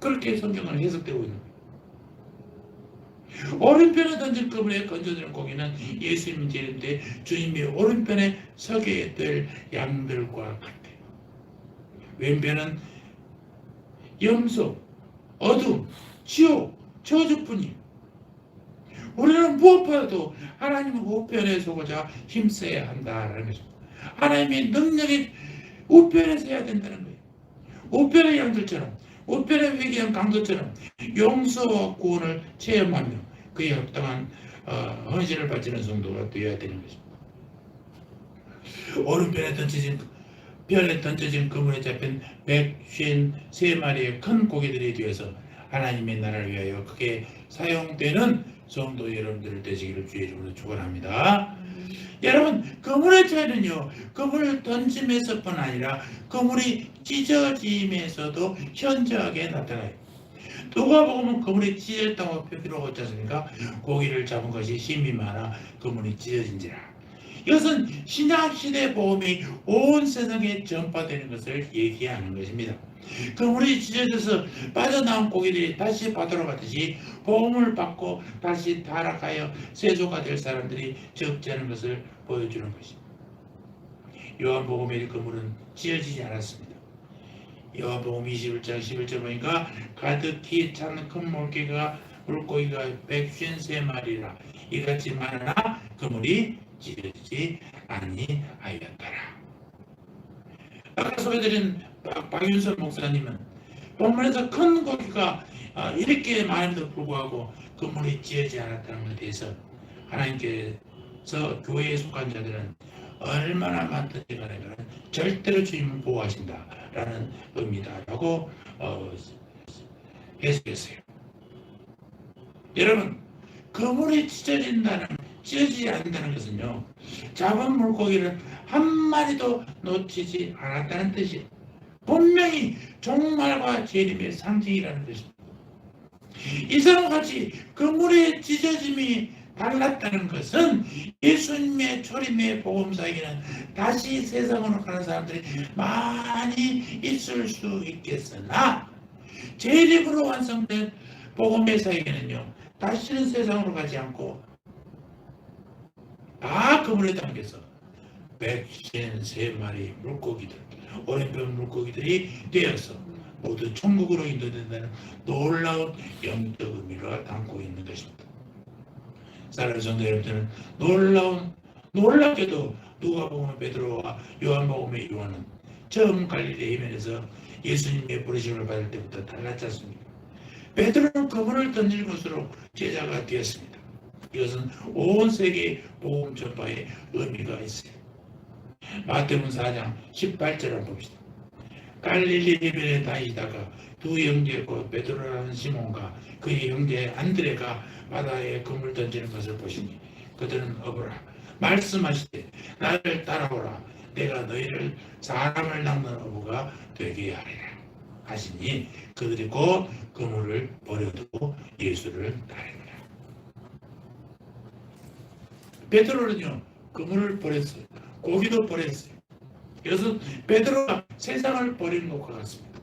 그렇게 성경은 해석되고 있는 거예요. 오른편에 던진 그물에 건져드는 고기는 예수님 재림때 주님의 오른편에 서게 될 양들과 같아요. 왼편은 염소, 어둠, 지옥, 저주뿐이에요. 우리는 무엇보다도 하나님의 우편에 서고자 힘써야 한다라는 것입니다. 하나님의 능력이 우편에 서야 된다는 거예요. 우편의 양들처럼, 우편의 회개한 강도처럼 용서와 구원을 체험하며 그에 합당한 헌신을 바치는 성도가 되어야 되는 것입니다. 오른편에 던져진 그물에 잡힌 153마리의 큰 고기들이 되어서 하나님의 나라를 위하여 크게 사용되는 성도 여러분들 되시기를 주의 이름으로 축원합니다. 여러분, 그물의 차이는요, 그물을 던짐에서뿐 아니라 그물이 찢어짐에서도 현저하게 나타나요. 누가복음은 그물이 찢어졌다고 표기하고 있지 않습니까? 고기를 잡은 것이 힘이 많아 그물이 찢어진지라. 이것은 신약시대 복음이 온 세상에 전파되는 것을 얘기하는 것입니다. 그물이 찢어져서 빠져나온 고기들이 다시 바다로 가듯이 복음을 받고 다시 타락하여 세조가 될 사람들이 적지 않은 것을 보여주는 것입니다. 요한복음의 그물은 찢어지지 않았습니다. 요한복음 21장 11절 보니까 가득히 찬 큰 물고기가 153마리라 이같이 많으나 그물이 찢어지지 아니하였더라. 아까 소개드린 박윤선 목사님은 본문에서 큰 고기가 이렇게 많음에도 불구하고 그물이 찢어지지 않았다는 것에 대해서 하나님께서 교회에 속한 자들은 얼마나 많든지 간에 절대로 주님을 보호하신다라는 의미다라고 해석했어요. 여러분, 그물이 찢어지지 않는다는 것은요, 잡은 물고기를 한 마리도 놓치지 않았다는 뜻이에요. 분명히 종말과 재림의 상징이라는 것입니다. 이사와 같이 그물의 찢어짐이 달랐다는 것은 예수님의 초림의 복음사에게는 다시 세상으로 가는 사람들이 많이 있을 수 있겠으나 재림으로 완성된 복음의 사에게는요, 다시는 세상으로 가지 않고 다 그물에 담겨서 153마리 물고기들, 오랜편 물고기들이 되어서 모두 천국으로 인도된다는 놀라운 영적 의미를 담고 있는 것입니다. 사랑하는 성도 여러분들은 놀랍게도 누가복음의 베드로와 요한복음의 요한은 처음 갈릴리 해변에서 예수님의 부르심을 받을 때부터 달랐지 않습니까? 베드로는 그물을 던질 것으로 제자가 되었습니다. 이것은 온 세계 복음 전파에 의미가 있어요. 마태복음 4장 18절을 봅시다. 갈릴리 해변에 다니다가 두 형제 곧 베드로라는 시몬과 그의 형제 안드레가 바다에 그물 던지는 것을 보시니 그들은 어부라 말씀하시되 나를 따라오라 내가 너희를 사람을 낚는 어부가 되게 하리라 하시니 그들이 곧 그물을 버려두고 예수를 따르니라. 베드로는요 그물을 버렸어요. 고기도 버렸어요. 이것은 베드로가 세상을 버리는 것과 같습니다.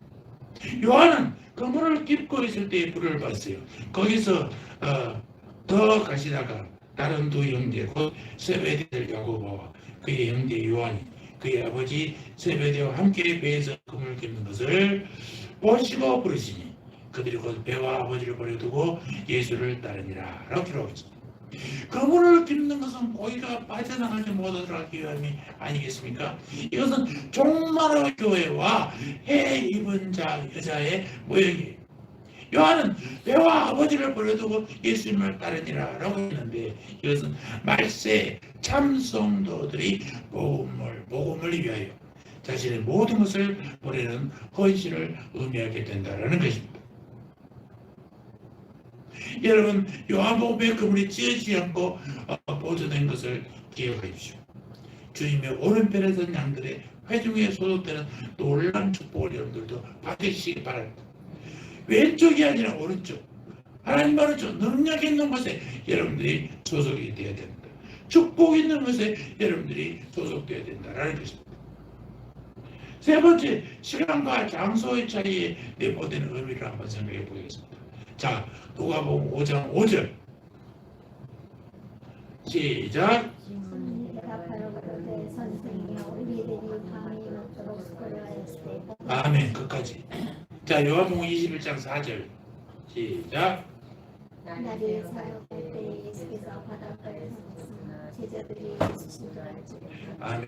요한은 그물을 깁고 있을 때에 불을 봤어요. 거기서 더 가시다가 다른 두 형제 곧 세베대들 야고보와 그의 형제 요한이 그의 아버지 세베대와 함께 배에서 그물을 깁는 것을 보시고 부르시니 그들이 곧 배와 아버지를 버려두고 예수를 따르니라 라고 기록하겠습니다. 그물을 깁는 것은 고기가 빠져나가지 못하도록 위함이 아니겠습니까? 이것은 종말의 교회와 해 입은 여자의 모형이에요. 요한은 배와 아버지를 버려두고 예수님을 따르니라 라고 했는데 이것은 말세 참성도들이 복음을 위하여 자신의 모든 것을 버리는 헌신을 의미하게 된다는 것입니다. 여러분 요한복음의 그물이 찢어지지 않고 보존된 것을 기억하십시오. 주님의 오른편에 선 양들의 회중에 소속되는 놀라운 축복을 여러분들도 받으시기 바랍니다. 왼쪽이 아니라 오른쪽, 하나님 오른쪽 능력 있는 곳에 여러분들이 소속이 되어야 됩니다. 축복 있는 곳에 여러분들이 소속되어야 된다는 것입니다. 세 번째, 시간과 장소의 차이에 내포되는 의미를 한번 생각해 보겠습니다. 자, 누가복음 5장 5절 시작. 아멘. 끝까지. 자, 요한복음 21장 4절 시작. 날이 사역할 때 예수께서 바닷가에서 오시나 제자들이 예수신 줄 알지. 아멘.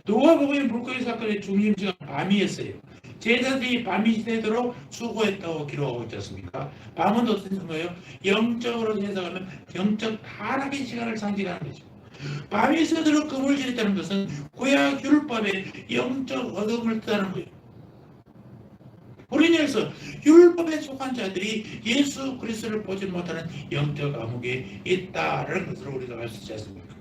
누가복음의 물고기 사건의 중심지가 밤이었어요. 제자들이 밤이 되도록 수고했다고 기록하고 있지 않습니까? 밤은 어떤 거예요? 영적으로 해석하면 영적 타락의 시간을 상징하는 거죠. 밤이 새도록 금을 지냈다는 것은 구약 율법의 영적 어둠을 뜻하는 거예요. 우리에서 율법에 속한 자들이 예수 그리스도를 보지 못하는 영적 암흑에 있다라는 것을 우리가 알 수 있지 않습니까?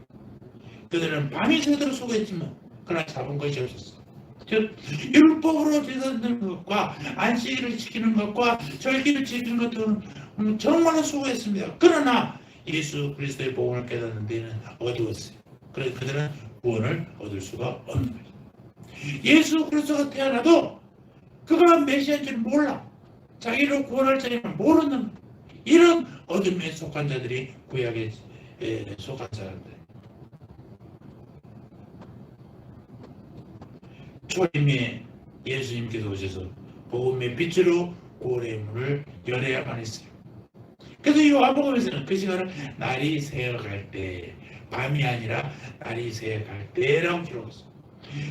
그들은 밤이 새도록 수고했지만 그러나 잡은 것이 없었어. 즉 율법으로 제사드리는 것과 안식일을 지키는 것과 절기를 지키는 것들은 정말 수고했습니다. 그러나 예수 그리스도의 복음을 깨닫는 데는 어두웠어요. 그래서 그들은 구원을 얻을 수가 없는 거죠. 예수 그리스도가 태어나도 그가 메시아인 줄 몰라. 자기를 구원할 자를 모르는 이런 어둠에 속한 자들이 구약에 속한 사람들. 초림에 예수님께서 오셔서 복음의 빛으로 구원의 문을 열어야만 했어요. 그래서 요한복음에서는 그 시간을 날이 새어갈 때, 밤이 아니라 날이 새어갈 때라고 기록했어요.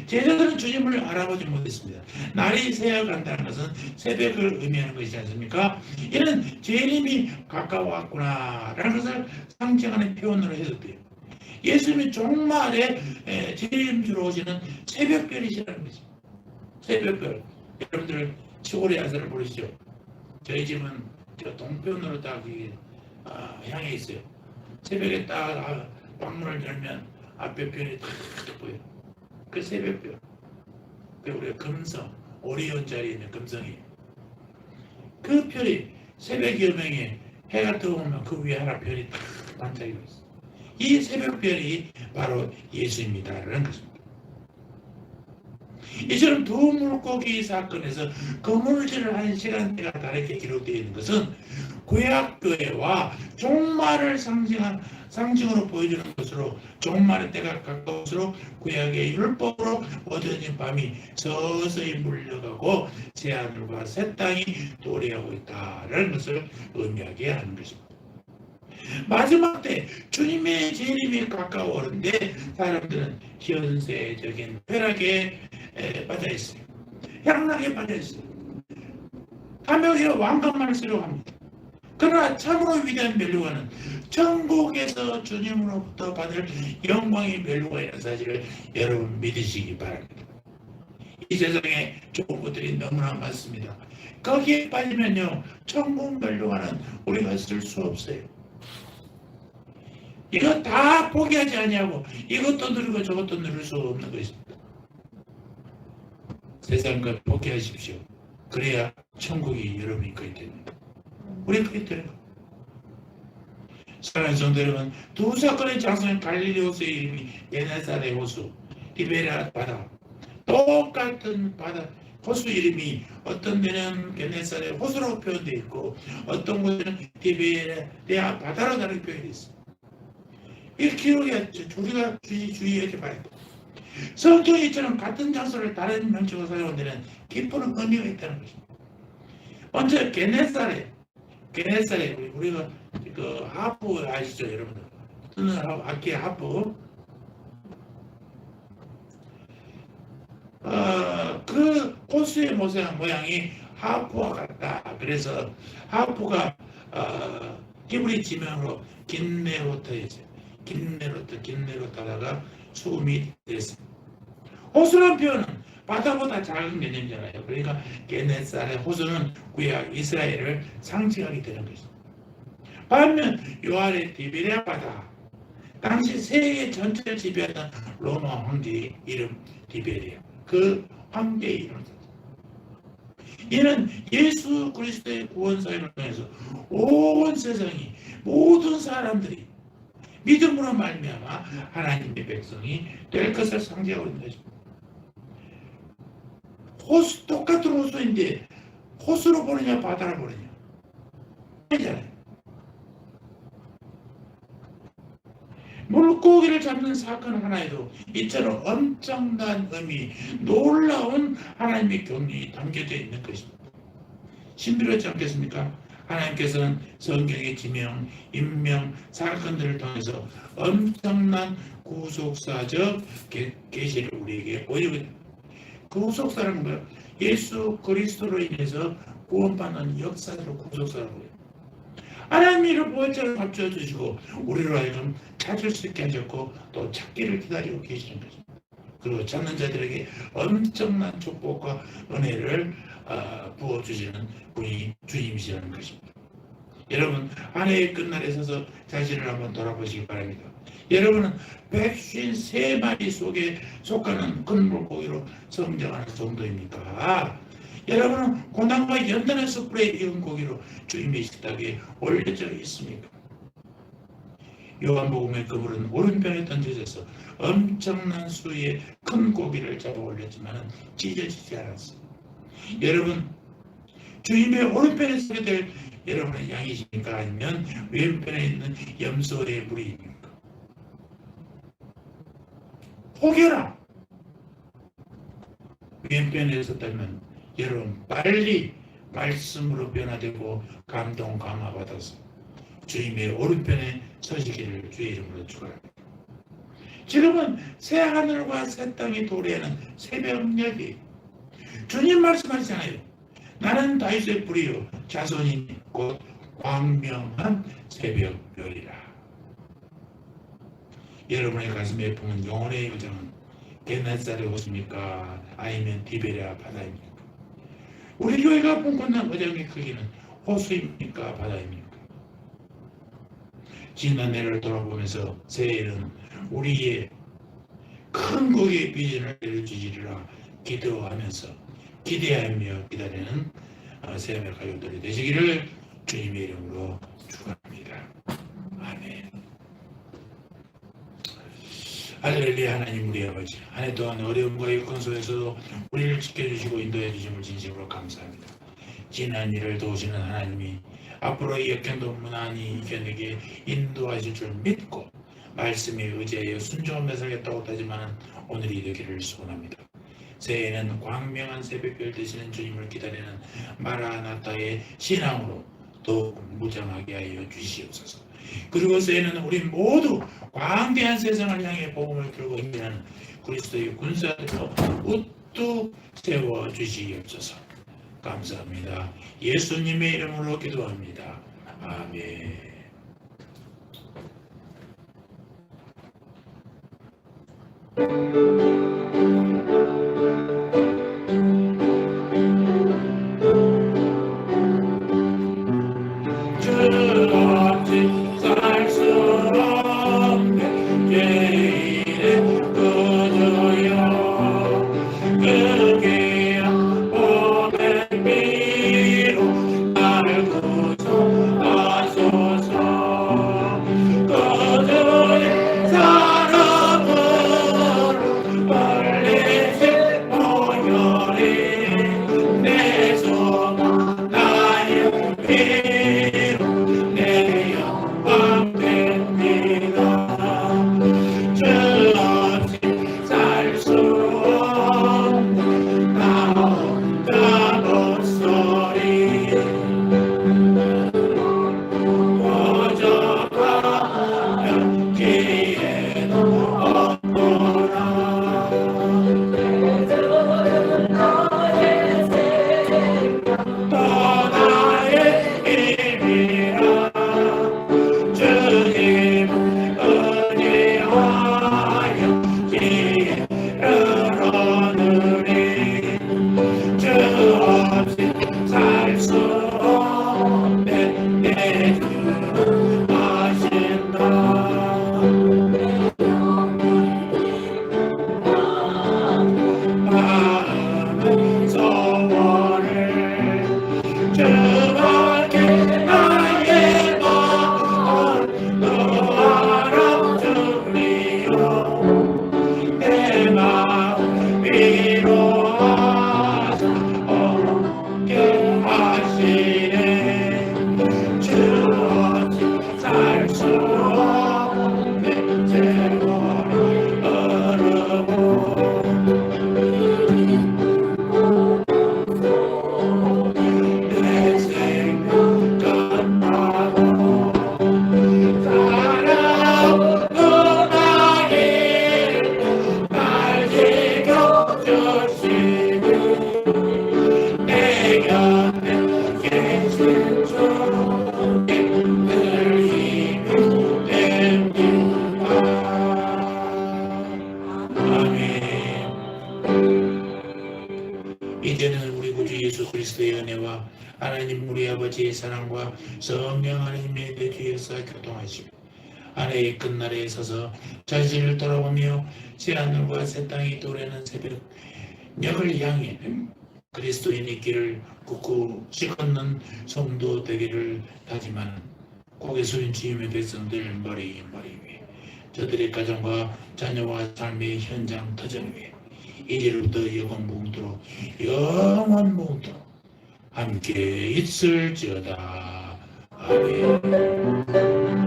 제자들은 주님을 알아보지 못했습니다. 날이 새어간다는 것은 새벽을 의미하는 것이지 않습니까? 이는 재림이 가까웠구나라는 것을 상징하는 표현으로 해석돼요. 예수님이 종말에 재림주로 오시는 새벽별이시라는 거죠. 새벽별. 여러분들 시골의 야사를 모르시죠? 저희 집은 저 동편으로 딱 향해 있어요. 새벽에 딱 방문을 열면 앞에 별이 딱 보여요. 그 새벽별. 그 우리가 금성, 오리온 자리에 있는 금성이에요. 그 별이 새벽 여명에 해가 뜨거우면 그 위에 하나 별이 딱 반짝이고 있어요. 이 새벽별이 바로 예수입니다라는 것입니다. 이처럼 두 물고기 사건에서 거물질을 하는 시간대가 다르게 기록되어 있는 것은 구약교회와 종말을 상징으로 보여주는 것으로 종말의 때가 가까울수록 구약의 율법으로 얻어진 밤이 서서히 물려가고 새하늘과 새 땅이 도래하고 있다는 것을 의미하게 하는 것입니다. 마지막 때 주님의 재림이 가까워오는데 사람들은 현세적인 쾌락에 빠져 있어요. 향락에 빠져 있어요. 탐욕의 왕관만을 쓰려고 합니다. 그러나 참으로 위대한 멸류관은 천국에서 주님으로부터 받을 영광의 멸류가 있는 사실을 여러분 믿으시기 바랍니다. 이 세상에 좋은 것들이 너무나 많습니다. 거기에 빠지면요 천국 멸류관은 우리가 쓸 수 없어요. 이거 다 포기하지 아니하고 이것도 누리고 저것도 누릴 수 없는 것입니다. 세상 것 포기하십시오. 그래야 천국이 여러분이 거기 됩니다. 우리 그렇게 되는 겁니다. 사랑하는 성도 여러분, 두 사건의 장소는 갈릴리 호수의 이름이 게네사렛 호수, 디베랴 바다. 똑같은 바다 호수 이름이 어떤 데는 게네사렛 호수라고 표현되어 있고 어떤 곳에는 디베랴 바다로 다르게 표현되어 있습니다. 이 기록이 우리가 주의하게 봐야 돼. 성경이처럼 같은 장소를 다른 명칭으로 사용하는 데는 깊은 의미가 있다는 것입니다. 먼저 게네사렛 우리가 그 하프 아시죠, 여러분들? 뜨는 악기 하프. 그 호수의 모양이 하프와 같다. 그래서 하프가 히브리 지명으로 긴네로트였어요. 긴네로트다가 수음이 됐습니다. 호수란 표현은 바다보다 작은 개념이잖아요. 그러니까 게네사렛 호수는 구약 이스라엘을 상징하게 되는 것입니다. 반면 요한의 디베랴 바다, 당시 세계 전체를 지배하던 로마 황제의 이름 디베랴, 그 황제의 이름입니다. 이는 예수 그리스도의 구원 사역을 통해서 온 세상이 모든 사람들이 믿음으로 말미암아 하나님의 백성이 될 것을 상징하고 있는 것입니다. 호수, 똑같은 호수인데 호수로 보느냐 바다로 보느냐 아니잖아요. 물고기를 잡는 사건 하나에도 이처럼 엄청난 의미, 놀라운 하나님의 경륜이 담겨져 있는 것입니다. 신비롭지 않겠습니까? 하나님께서는 성경의 지명, 인명, 사건들을 통해서 엄청난 구속사적 계시를 우리에게 보여줍니다. 구속사라는 거예요. 예수 그리스도로 인해서 구원받는 역사로 구속사라고 해요. 하나님이 이를 보혈처럼 감춰주시고 우리로 하여금 찾을 수 있게 하셨고 또 찾기를 기다리고 계시는 거죠. 그리고 찾는 자들에게 엄청난 축복과 은혜를 부어주시는 분이 주님이시라는 것입니다. 여러분 한 해의 끝날에 서서 자신을 한번 돌아보시기 바랍니다. 여러분은 153마리 속에 속하는 큰 물고기로 성장하는 정도입니까? 여러분은 고난과 연단의 숯불에 익은 고기로 주님의 식탁에 올려져 있습니까? 요한복음의 그물은 오른편에 던져져서 엄청난 수의 큰 고기를 잡아 올렸지만 찢어지지 않았어요. 여러분 주님의 오른편에 서게 될 여러분의 양이십니까? 아니면 왼편에 있는 염소의 무리입니까? 포기해라. 왼편에 섰다면 여러분 빨리 말씀으로 변화되고 감동 강화받아서 주님의 오른편에 서시기를 주의 이름으로 축원합니다. 지금은 새 하늘과 새 땅이 도래하는 새벽녘이 주님 말씀하시잖아요. 나는 다윗의 뿌리요 자손이 곧 광명한 새벽별이라. 여러분의 가슴에 품은 영혼의 요정은 게네사렛 옷입니까? 아니면 디베랴 바다입니까? 우리 교회가 꿈꾸는 의정의 크기는 호수입니까? 바다입니까? 지난 해를 돌아보면서 새해에는 우리의 큰 거기에 비전을 내려주시리라 기도하면서 기대하며 기다리는 새해의 가족들이 되시기를 주님의 이름으로 축원합니다. 아멘. 할렐루야. 하나님 우리 아버지, 한 해 동안 어려움과 여건 속에서도 우리를 지켜주시고 인도해 주심을 진심으로 감사합니다. 지난 일을 도우시는 하나님이 앞으로의 역경도 무난히 이겨내게 인도하실 줄 믿고 말씀에 의지하여 순종하며 살겠다고 하지만 오늘이 되기를 소원합니다. 새해에는 광명한 새벽별 되시는 주님을 기다리는 마라나타의 신앙으로 더욱 무장하게 하여 주시옵소서. 그리고 새해는 우리 모두 광대한 세상을 향해 복음을 들고 행진하는 그리스도의 군사들로 우뚝 세워 주시옵소서. 감사합니다. 예수님의 이름으로 기도합니다. 아멘. 소 계신 주님을 힘입됩니다. 아멘. 이제는 우리 구주 예수 그리스도의 은혜와 하나님 우리 아버지의 사랑과 성령 하나님의 내주에서 교통하시고 아내의 끝날에 서서 자신을 돌아보며 새하늘과 새 땅이 도래하는 새벽녘을 향해 그리스도인의 길을 굳굳이 걷는 성도 되기를 다짐하는 고개 숙인 주님의 백성들 머리 위에 저들의 가정과 자녀와 삶의 현장 터전 위에 이제로부터 영원 무궁토록 영원 무궁토록 함께 있을지어다. 아멘.